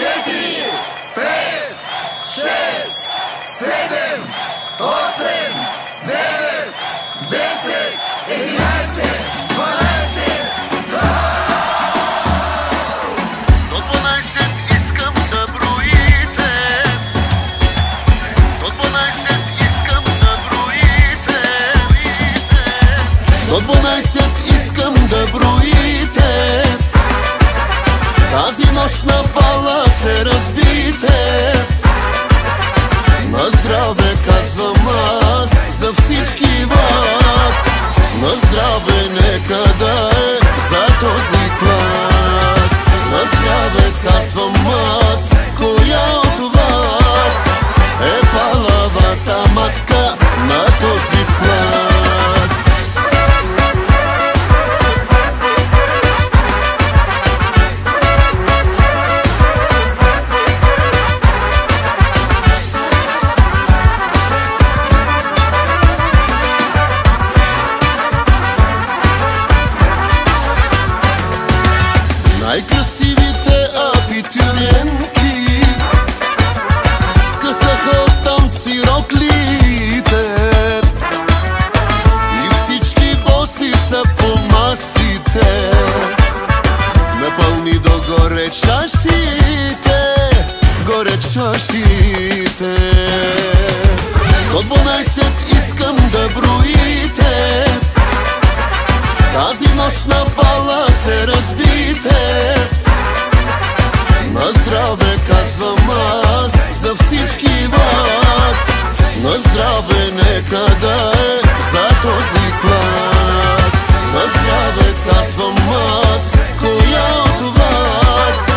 4, 5, 6, 7, 8, 9, 10, 11, 12. До 12 искам да броите. До 12 искам да броите. До 12 искам да броите. Тази нощ на бала се разбите. На здраве казвам аз за всички вас. На здраве нека да е за този клас. На здраве казвам аз, коя от вас е палавата мацка на този клас. Най-красивите абитуриентки скъсаха от танци роклите и всички боси са по масите. Напълни догоре чашите, горе чашите. До 12 искам да броите. Тази нощ на бала се разбите. На здраве казвам аз за всички вас. На здраве нека да е за този клас. На здраве казвам аз, коя от вас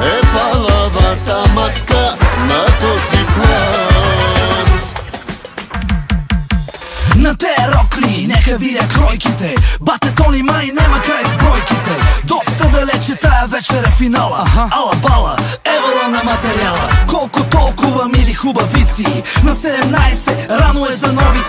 е палавата мацка на този клас. На те рокли нека видя кройките. Бате Тони май нема край с бройките. Доста далече тая вечер е финала. Ала бала, евала на материала. Колко толкова мили хубавици. На 17 рано е за нови.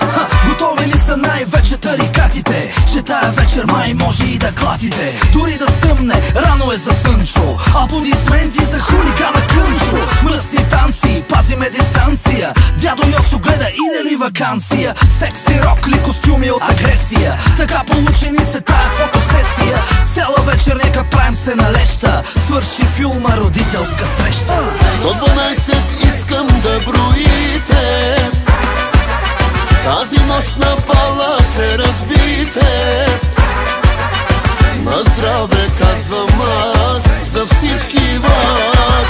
Готови ли са най-вече тарикатите? Че тая вечер май може и да клатите. Дори да съмне, рано е за Сънчо. Аплодисменти за хулигана Кънчо. Мръсни танци, пазиме дистанция. Дядо Йосо гледа иде ли вакансия. Секси рокли, костюми от агресия. Така получени се тая фотосесия. Цяла вечер нека правим се на леща. Свърши филма родителска среща. До 12 искам да броите. Тази нощ на бала се разбите. На здраве казвам аз за всички вас.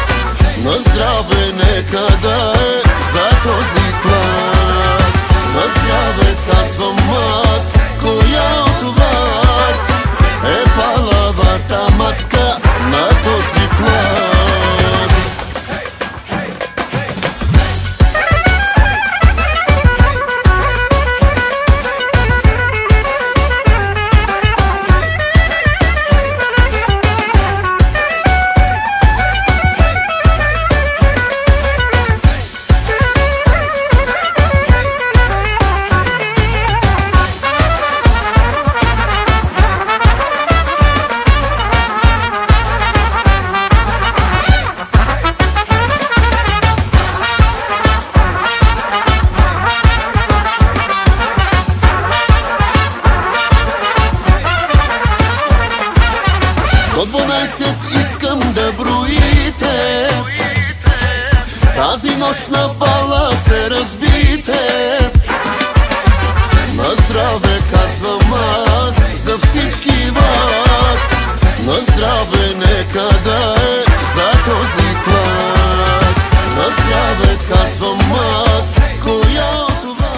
На здраве нека да е за този клас. На здраве казвам аз, коя от вас е палавата мацка на този клас. До 12 искам да броите. Тази нощ на бала се разбите. На здраве казвам аз за всички вас. На здраве нека да е за този клас. На здраве казвам аз, коя от вас.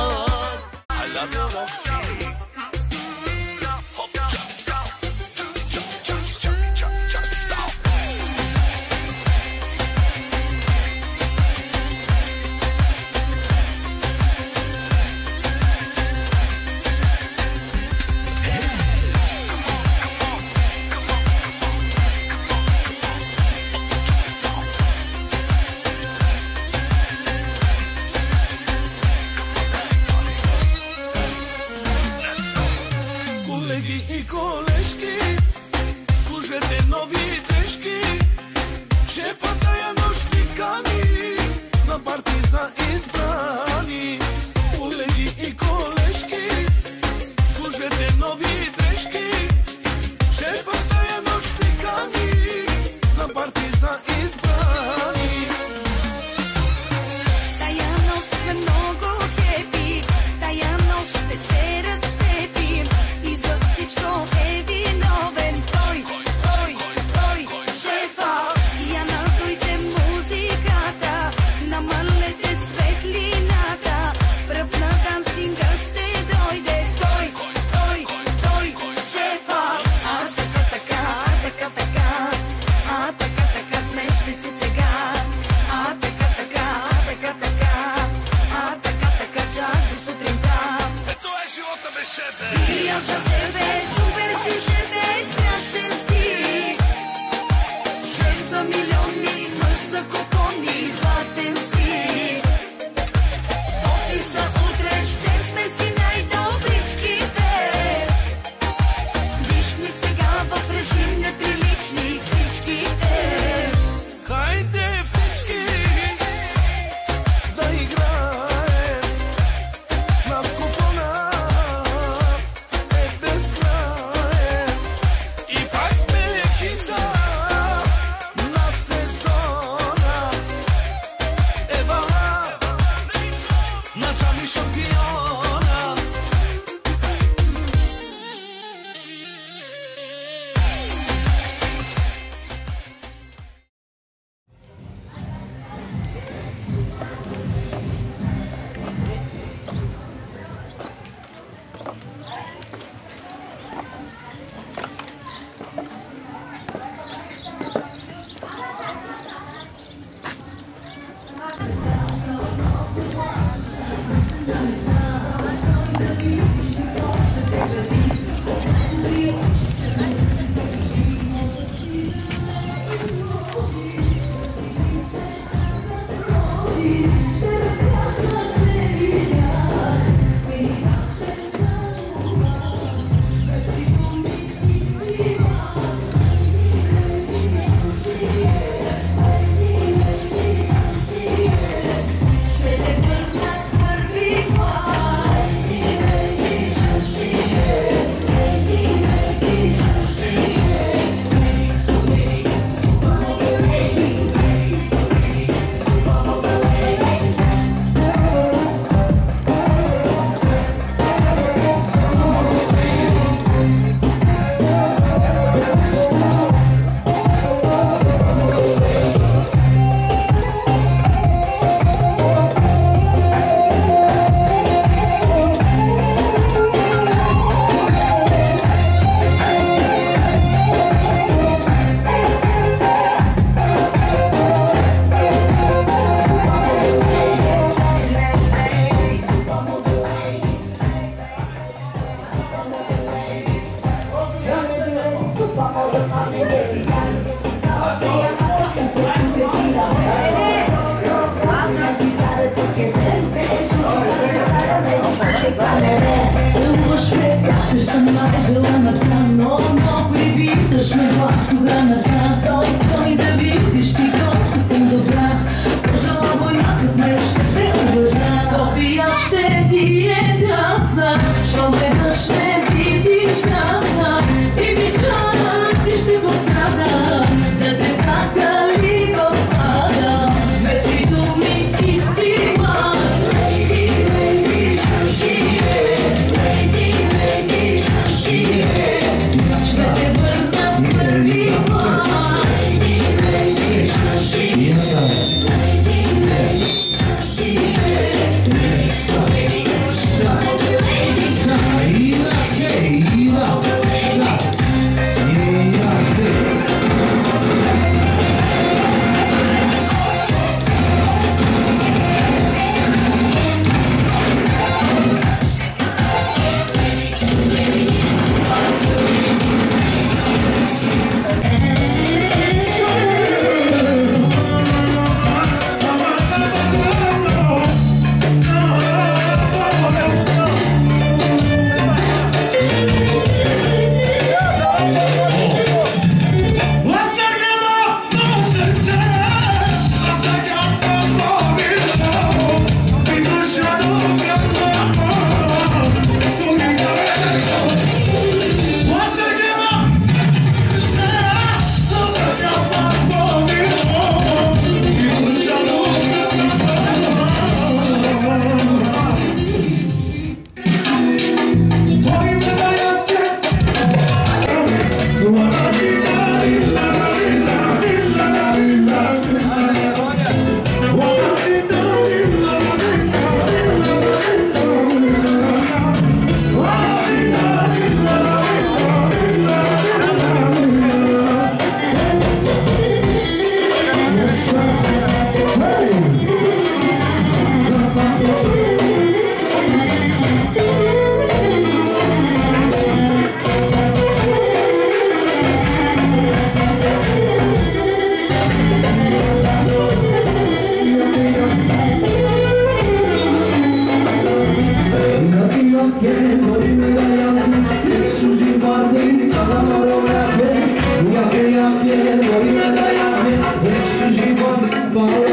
za izbrani, kolegi i koleški, služete novi dreški, šefa tajano špikani, na parti za izbrani. Тая нощ сме много хепи, тая нощ ще се разцепим и за всичко е виновен той, шефа. Я надуйте музиката, намалете светлината, пръв на дансинга ще дойде той, шефа. А така, смеште се сега. Чак до сутринта. Ето е живота без шефе. И аз за тебе, супер си шефе, страшен си. Шеф за милиони, мъж за купони, златен си. В офиса утре ще сме си най-добричките. Виж ни сега в режим неприлични всичките. Хайде всички да играем, с нас купона е безкраен. И пак сме хита на сезона. Евала начали шампиона. What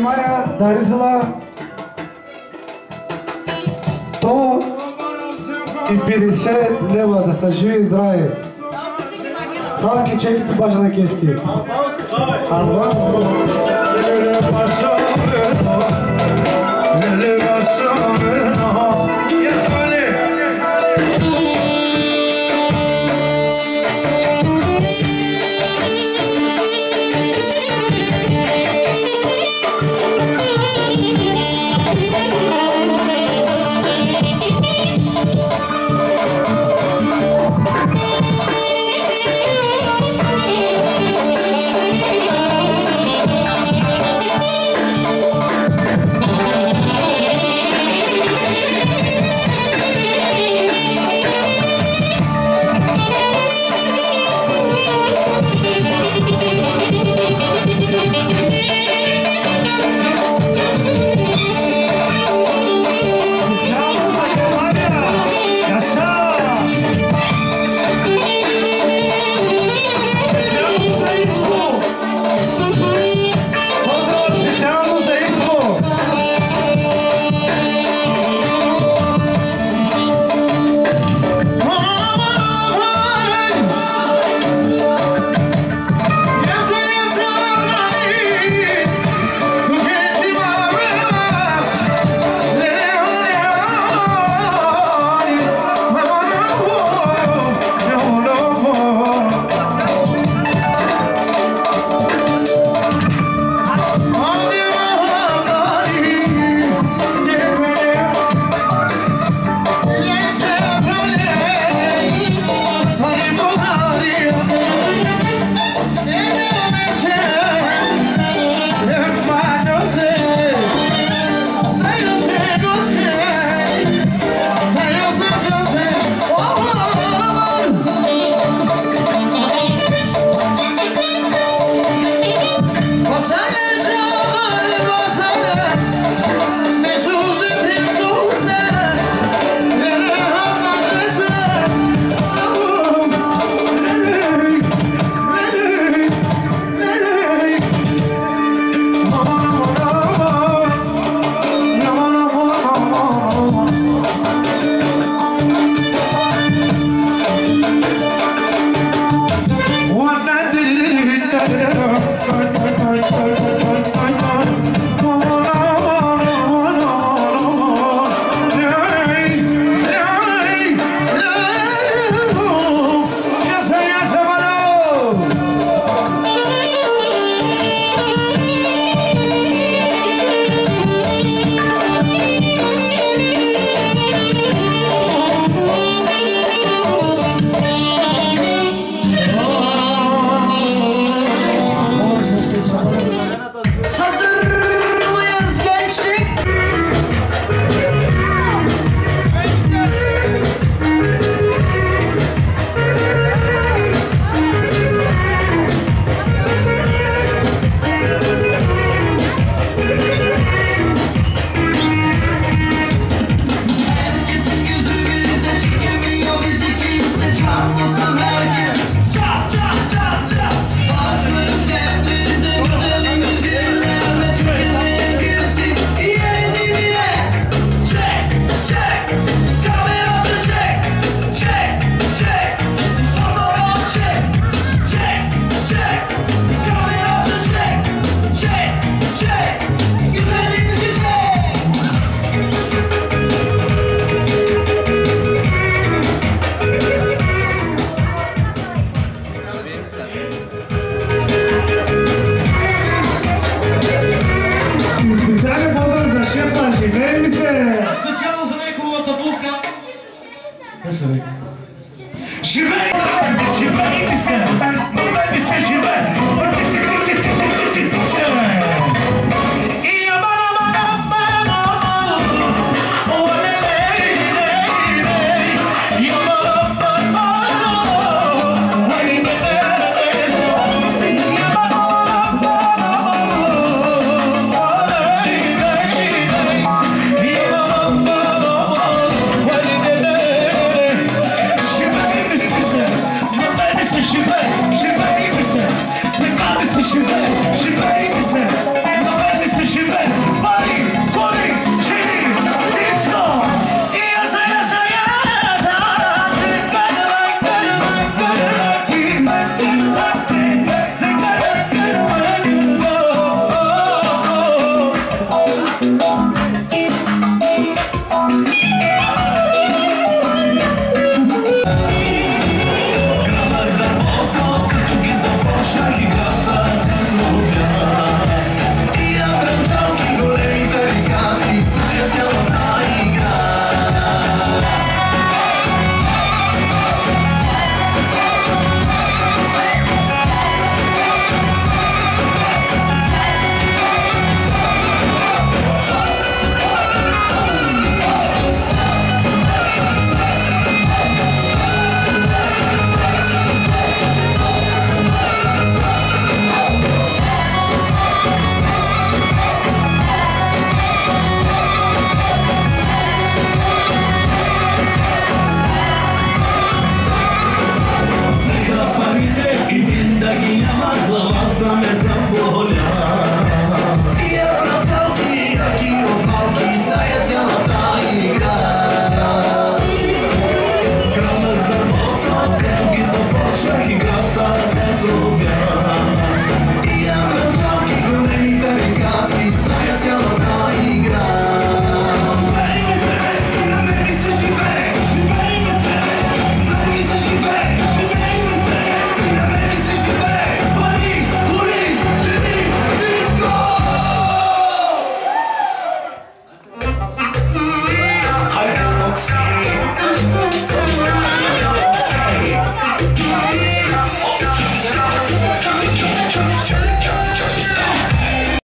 внимание, Даризала 150 лева, да са живи и здрави. Салки, чеките бажа на кески. Аз